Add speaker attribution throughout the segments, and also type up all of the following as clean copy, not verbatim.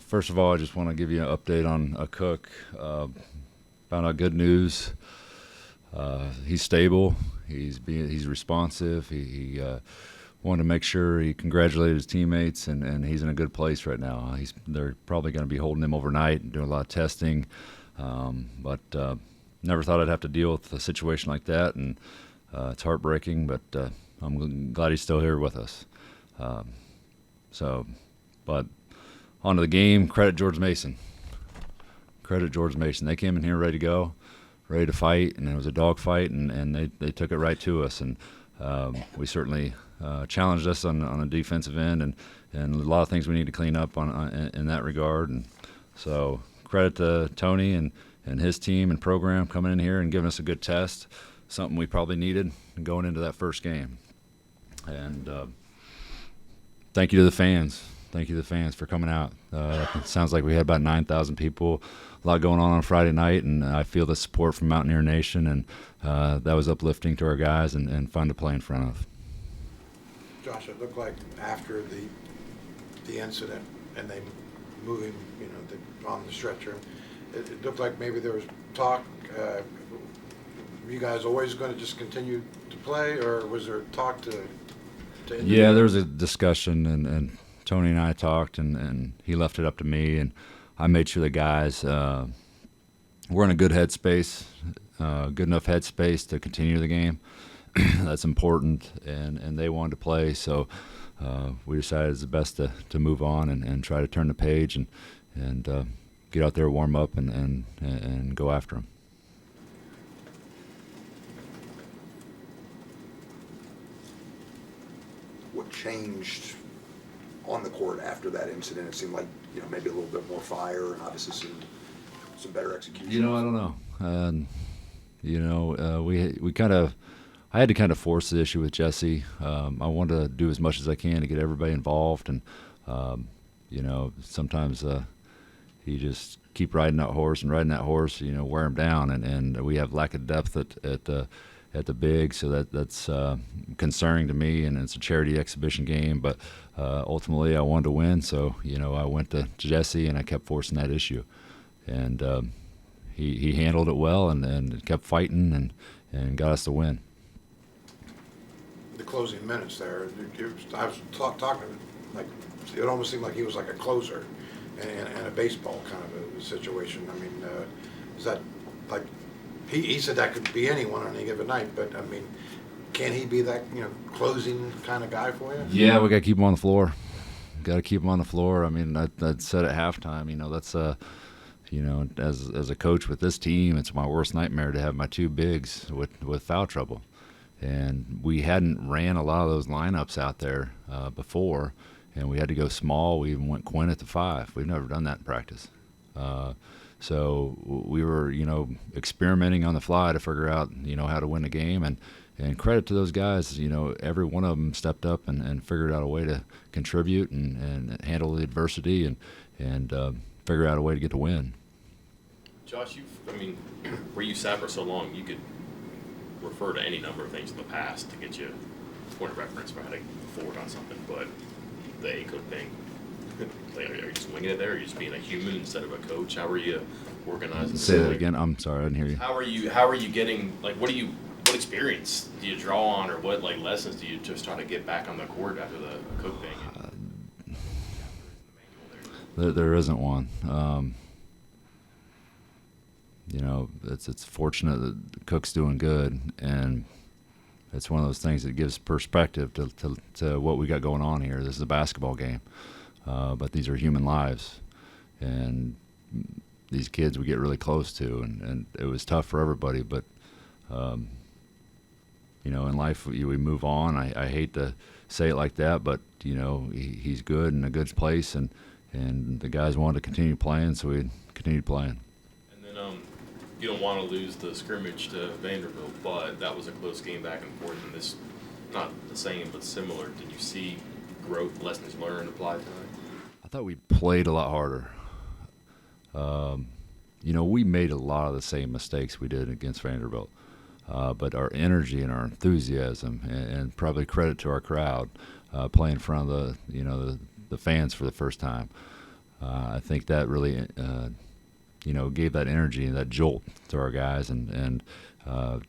Speaker 1: First of all, I just want to give you an update on Cook. Found out good news. He's stable. He's responsive. He wanted to make sure he congratulated his teammates, and he's in a good place right now. They're probably going to be holding him overnight and doing a lot of testing, but never thought I'd have to deal with a situation like that, and it's heartbreaking. But I'm glad he's still here with us. But on to the game. Credit George Mason. They came in here ready to go, ready to fight, and it was a dog fight, and they took it right to us. And we certainly challenged us on a defensive end, and a lot of things we need to clean up in that regard. And so credit to Tony and his team and program coming in here and giving us a good test, something we probably needed going into that first game. And thank you to the fans. Thank you to the fans for coming out. It sounds like we had about 9,000 people, a lot going on Friday night, and I feel the support from Mountaineer Nation, and that was uplifting to our guys and fun to play in front of.
Speaker 2: Josh, it looked like after the incident and they moved him, on the stretcher, it looked like maybe there was talk. Were you guys always going to just continue to play, or was there talk to
Speaker 1: Yeah, there was a discussion, and Tony and I talked, and he left it up to me, and I made sure the guys were in a good headspace, good enough headspace to continue the game. That's important, and they wanted to play, so we decided it's the best to move on and try to turn the page and get out there, warm up, and go after them.
Speaker 3: What changed on the court after that incident? It seemed like maybe a little bit more fire and obviously some better execution.
Speaker 1: I don't know. We kind of. I had to kind of force the issue with Jesse. I wanted to do as much as I can to get everybody involved, and sometimes he just keep riding that horse, wear him down, and we have lack of depth at the big, so that's concerning to me, and it's a charity exhibition game, but ultimately I wanted to win, so I went to Jesse and I kept forcing that issue, and he handled it well and kept fighting and got us the win.
Speaker 2: The closing minutes there, I was talking, like, it almost seemed like he was like a closer in a baseball kind of a situation. I mean, is that like, he said that could be anyone on any given night, but I mean, can he be that closing kind of guy for you?
Speaker 1: Yeah, we got to keep him on the floor. I mean, I said at halftime, that's as a coach with this team, it's my worst nightmare to have my two bigs with foul trouble. And we hadn't ran a lot of those lineups out there before, and we had to go small. We even went Quinn at the 5. We've never done that in practice. So we were, experimenting on the fly to figure out, how to win the game. And credit to those guys, every one of them stepped up and figured out a way to contribute and handle the adversity and figure out a way to get the win.
Speaker 4: Josh, where you sat for so long, you could refer to any number of things in the past to get you a point of reference for how to move forward on something, but the A-Cook thing, are you just winging it there? Are you just being a human instead of a coach? How are you organizing?
Speaker 1: Say that again. I'm sorry, I didn't hear you.
Speaker 4: How are you getting, what experience do you draw on, or what lessons do you just try to get back on the court after the Cook thing?
Speaker 1: There isn't one. It's fortunate that Cook's doing good, and it's one of those things that gives perspective to what we got going on here. This is a basketball game, but these are human lives, and these kids we get really close to, and it was tough for everybody, but in life we move on. I hate to say it like that, but he's good in a good place, and the guys wanted to continue playing, so we continued playing.
Speaker 4: You don't want to lose the scrimmage to Vanderbilt, but that was a close game back and forth, and this, not the same, but similar. Did you see growth, lessons learned applied tonight?
Speaker 1: I thought we played a lot harder. We made a lot of the same mistakes we did against Vanderbilt, but our energy and our enthusiasm, and probably credit to our crowd, playing in front of the fans for the first time. I think that really, gave that energy and that jolt to our guys and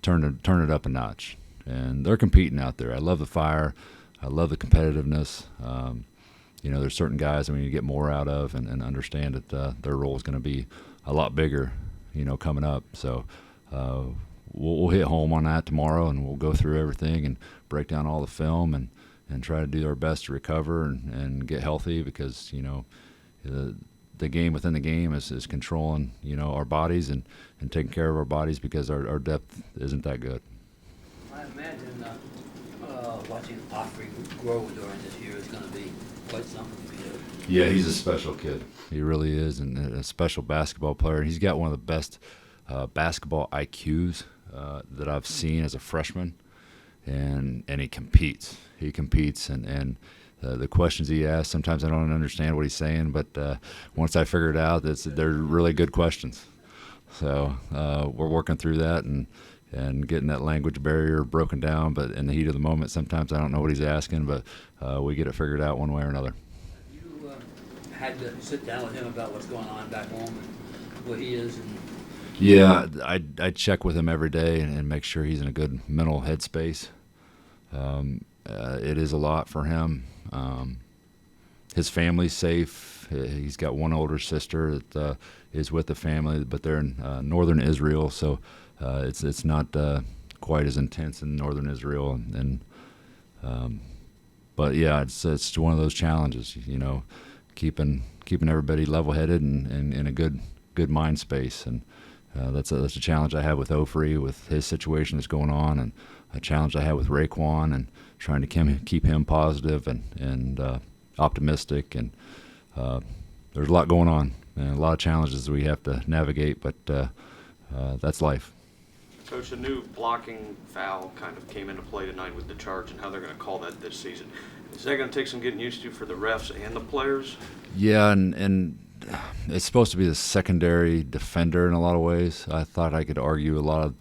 Speaker 1: turn it up a notch. And they're competing out there. I love the fire. I love the competitiveness. There's certain guys that we need to get more out of and understand that their role is going to be a lot bigger, coming up. So we'll hit home on that tomorrow, and we'll go through everything and break down all the film and try to do our best to recover and get healthy, because the game within the game is controlling our bodies and taking care of our bodies, because our depth isn't that good.
Speaker 5: I imagine watching Offrey grow during this year is going to be quite something for you.
Speaker 1: Yeah, he's a special kid. He really is, and a special basketball player. He's got one of the best basketball IQs that I've seen as a freshman, and he competes. He competes, and the questions he asks, sometimes I don't understand what he's saying, but once I figure it out, they're really good questions. So we're working through that and getting that language barrier broken down. But in the heat of the moment, sometimes I don't know what he's asking, but we get it figured out one way or another.
Speaker 5: You had to sit down with him about what's going on back home and where he is. And
Speaker 1: Yeah, I check with him every day and make sure he's in a good mental headspace. It is a lot for him. His family's safe. He's got one older sister that is with the family, but they're in northern Israel, so it's not quite as intense in northern Israel. But yeah, it's one of those challenges, keeping everybody level-headed and in a good mind space. And that's a challenge I have with Ofri, with his situation that's going on, and a challenge I have with Raekwon, and trying to keep him positive and optimistic. And there's a lot going on and a lot of challenges we have to navigate, but that's life.
Speaker 6: Coach, a new blocking foul kind of came into play tonight with the charge and how they're going to call that this season. Is that going to take some getting used to for the refs and the players?
Speaker 1: Yeah, and it's supposed to be the secondary defender in a lot of ways. I thought I could argue a lot of,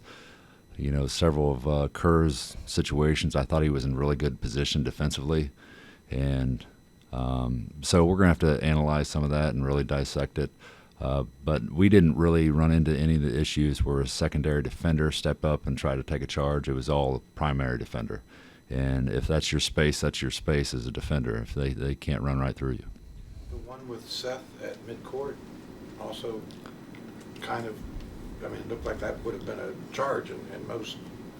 Speaker 1: several of Kerr's situations. I thought he was in really good position defensively. And so we're going to have to analyze some of that and really dissect it. But we didn't really run into any of the issues where a secondary defender stepped up and tried to take a charge. It was all primary defender. And if that's your space as a defender, if they can't run right through you.
Speaker 2: The one with Seth at midcourt also kind of, it looked like that would have been a charge in most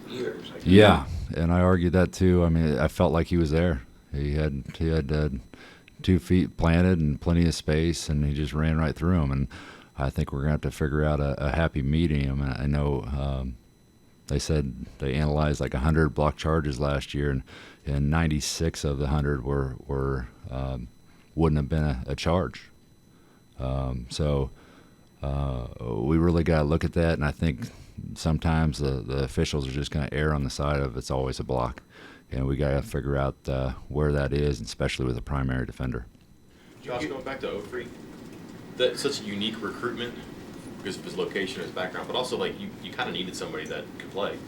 Speaker 2: years. I guess.
Speaker 1: Yeah, and I argued that too. I felt like he was there. He had 2 feet planted and plenty of space, and he just ran right through him. And I think we're going to have to figure out a happy medium. And I know they said they analyzed like 100 block charges last year, and 96 of the 100 were wouldn't have been a charge. So we really got to look at that, and I think sometimes the officials are just going to err on the side of it's always a block. And we got to figure out where that is, especially with a primary defender.
Speaker 4: Josh, going back to Ofri, that's such a unique recruitment because of his location and his background, but also like you kind of needed somebody that could play,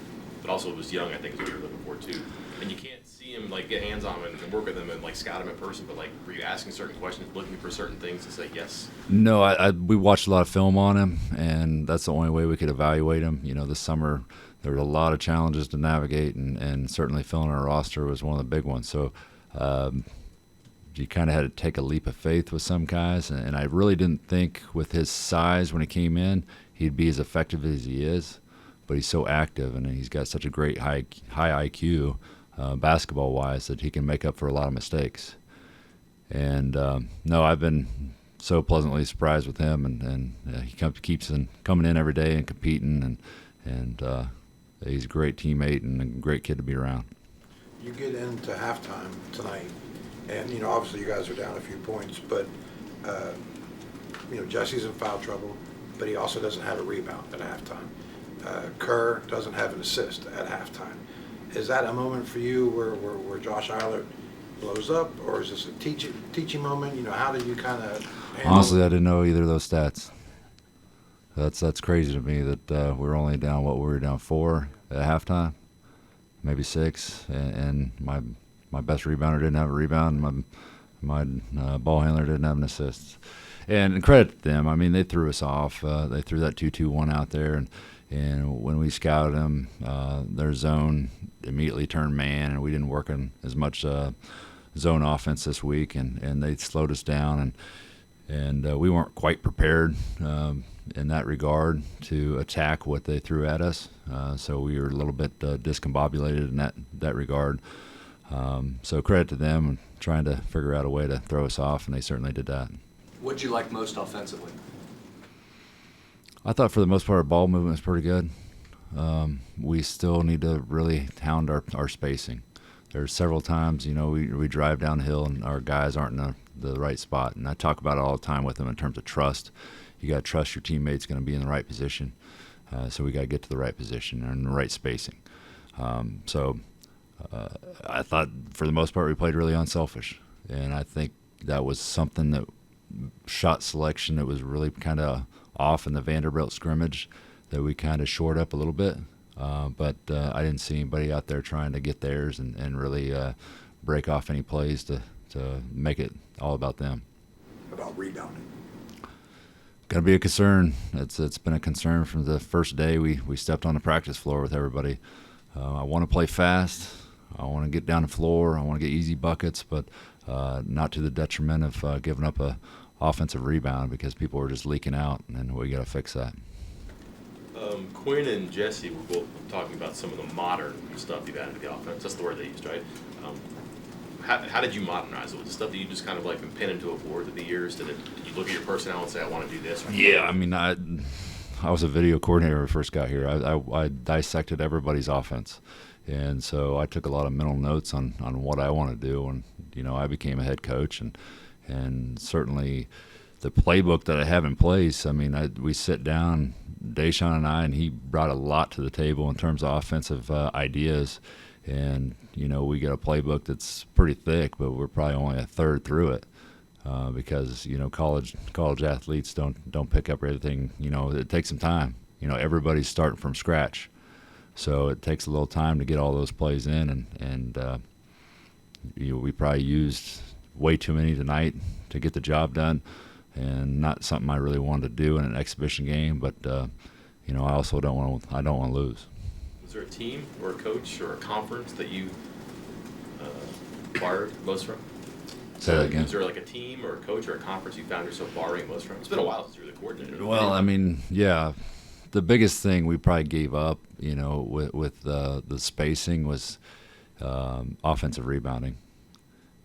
Speaker 4: but also was young. I think is what you were looking for too. And you can't see him like get hands on him and work with him and like scout him in person, but like were you asking certain questions, looking for certain things to say yes?
Speaker 1: No, we watched a lot of film on him, and that's the only way we could evaluate him. This summer there were a lot of challenges to navigate, and certainly filling our roster was one of the big ones. So you kind of had to take a leap of faith with some guys, and I really didn't think with his size when he came in he'd be as effective as he is. But he's so active, and he's got such a great high IQ basketball-wise that he can make up for a lot of mistakes. And no, I've been so pleasantly surprised with him, and he keeps coming in every day and competing, and he's a great teammate and a great kid to be around.
Speaker 2: You get into halftime tonight, and obviously you guys are down a few points, but Jesse's in foul trouble, but he also doesn't have a rebound at halftime. Kerr doesn't have an assist at halftime. Is that a moment for you where Josh Eilert blows up, or is this a teaching moment? How do you kind of handle?
Speaker 1: Honestly, I didn't know either of those stats. That's crazy to me that we're only down we were down 4 at halftime, maybe 6, and my best rebounder didn't have a rebound. My ball handler didn't have an assist. and credit to them. I mean, they threw us off. They threw that 2-2-1 out there, and when we scouted them, their zone immediately turned man, and we didn't work on as much zone offense this week, and they slowed us down, and we weren't quite prepared in that regard to attack what they threw at us. So we were a little bit discombobulated in that regard. So credit to them and trying to figure out a way to throw us off, and they certainly did that.
Speaker 7: What'd you like most offensively?
Speaker 1: I thought for the most part our ball movement was pretty good. We still need to really hound our spacing. There's several times, we drive downhill and our guys aren't in the right spot. And I talk about it all the time with them in terms of trust. You got to trust your teammates going to be in the right position. So we got to get to the right position and the right spacing. I thought for the most part we played really unselfish. And I think that was something that shot selection that was really kind of off in the Vanderbilt scrimmage that we kind of shored up a little bit. But I didn't see anybody out there trying to get theirs and really break off any plays to make it all about them.
Speaker 3: About rebounding.
Speaker 1: Going to be a concern. It's been a concern from the first day we stepped on the practice floor with everybody. I want to play fast. I want to get down the floor. I want to get easy buckets, but not to the detriment of giving up a offensive rebound because people were just leaking out, and we got to fix that.
Speaker 4: Quinn and Jesse were both talking about some of the modern stuff you've added to the offense. That's the word they used, right? How did you modernize it? Was it stuff that you just kind of like been pinned into a board through the years? Did you look at your personnel and say, I want to do this?
Speaker 1: Yeah, I mean, I was a video coordinator when I first got here. I dissected everybody's offense. And so I took a lot of mental notes on what I want to do. And, I became a head coach. And certainly the playbook that I have in place, I mean, we sit down, Deshaun and I, and he brought a lot to the table in terms of offensive ideas. And, we get a playbook that's pretty thick, but we're probably only a third through it because, college athletes don't pick up everything. It takes some time. Everybody's starting from scratch. So it takes a little time to get all those plays in, and we probably used way too many tonight to get the job done, and not something I really wanted to do in an exhibition game. But I also don't want to lose.
Speaker 4: Was there a team or a coach or a conference that you borrowed most from?
Speaker 1: Say that again.
Speaker 4: Was there like a team or a coach or a conference you found yourself borrowing most from? It's been a while since you were the coordinator.
Speaker 1: Well, I mean, yeah. The biggest thing we probably gave up, with the spacing was offensive rebounding,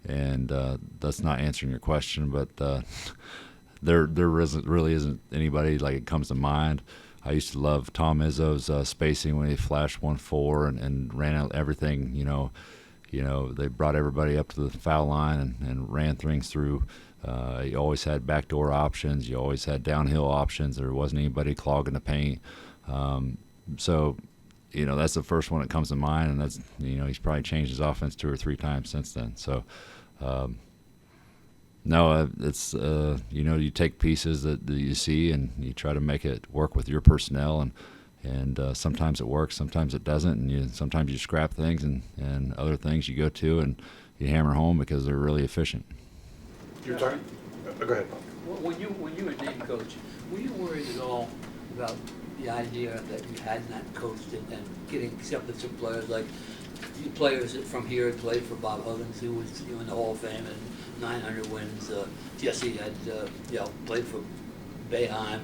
Speaker 1: and that's not answering your question, but there really isn't anybody like it comes to mind. I used to love Tom Izzo's spacing when he flashed 1-4 and ran out everything. They brought everybody up to the foul line and ran things through. You always had backdoor options. You always had downhill options. There wasn't anybody clogging the paint. So, that's the first one that comes to mind, and that's, he's probably changed his offense 2 or 3 times since then. So, no, it's, you take pieces that you see and you try to make it work with your personnel, and sometimes it works, sometimes it doesn't, and sometimes you scrap things, and other things you go to and you hammer home because they're really efficient.
Speaker 2: You're talking? Go ahead.
Speaker 5: When you were named coach, were you worried at all about the idea that you had not coached and getting acceptance of players like you players from here had played for Bob Huggins, who was in the Hall of Fame and 900 wins. Jesse had played for Boeheim.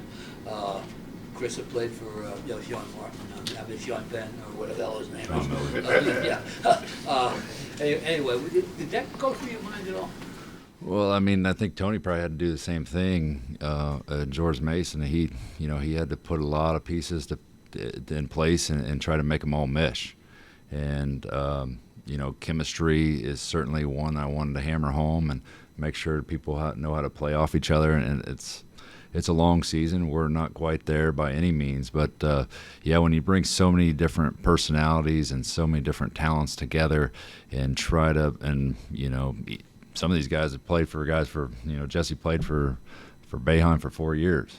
Speaker 5: Chris had played for Sean Martin, Sean Penn or whatever the hell his name is. Anyway, did that go through your mind at all?
Speaker 1: Well, I mean, I think Tony probably had to do the same thing. George Mason, he had to put a lot of pieces in place and try to make them all mesh. And chemistry is certainly one I wanted to hammer home and make sure people know how to play off each other. And it's a long season. We're not quite there by any means, but when you bring so many different personalities and so many different talents together and try to some of these guys have played for Jesse played for Boeheim for 4 years.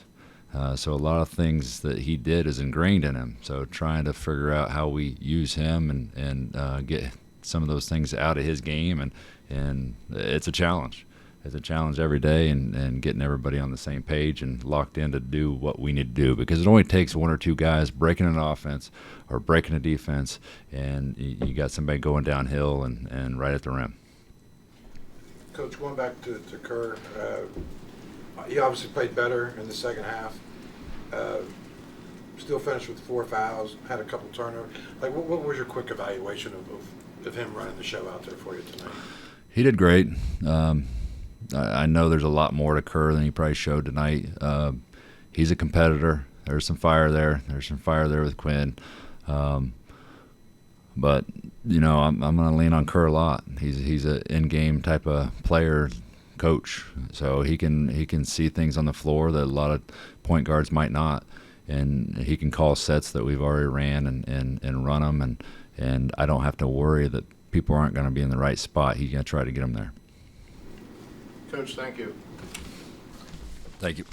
Speaker 1: So a lot of things that he did is ingrained in him. So trying to figure out how we use him and get some of those things out of his game, and it's a challenge. is a challenge every day, and getting everybody on the same page and locked in to do what we need to do, because it only takes one or two guys breaking an offense or breaking a defense, and you got somebody going downhill and right at the rim.
Speaker 2: Coach, going back to Kerr, he obviously played better in the second half. Still finished with 4 fouls, had a couple turnovers. Like, what was your quick evaluation of him running the show out there for you tonight?
Speaker 1: He did great. I know there's a lot more to Kerr than he probably showed tonight. He's a competitor. There's some fire there. There's some fire there with Quinn. But I'm going to lean on Kerr a lot. He's an in-game type of player, coach, so he can see things on the floor that a lot of point guards might not, and he can call sets that we've already ran and run them, and I don't have to worry that people aren't going to be in the right spot. He's going to try to get them there.
Speaker 2: Coach, thank you.
Speaker 1: Thank you.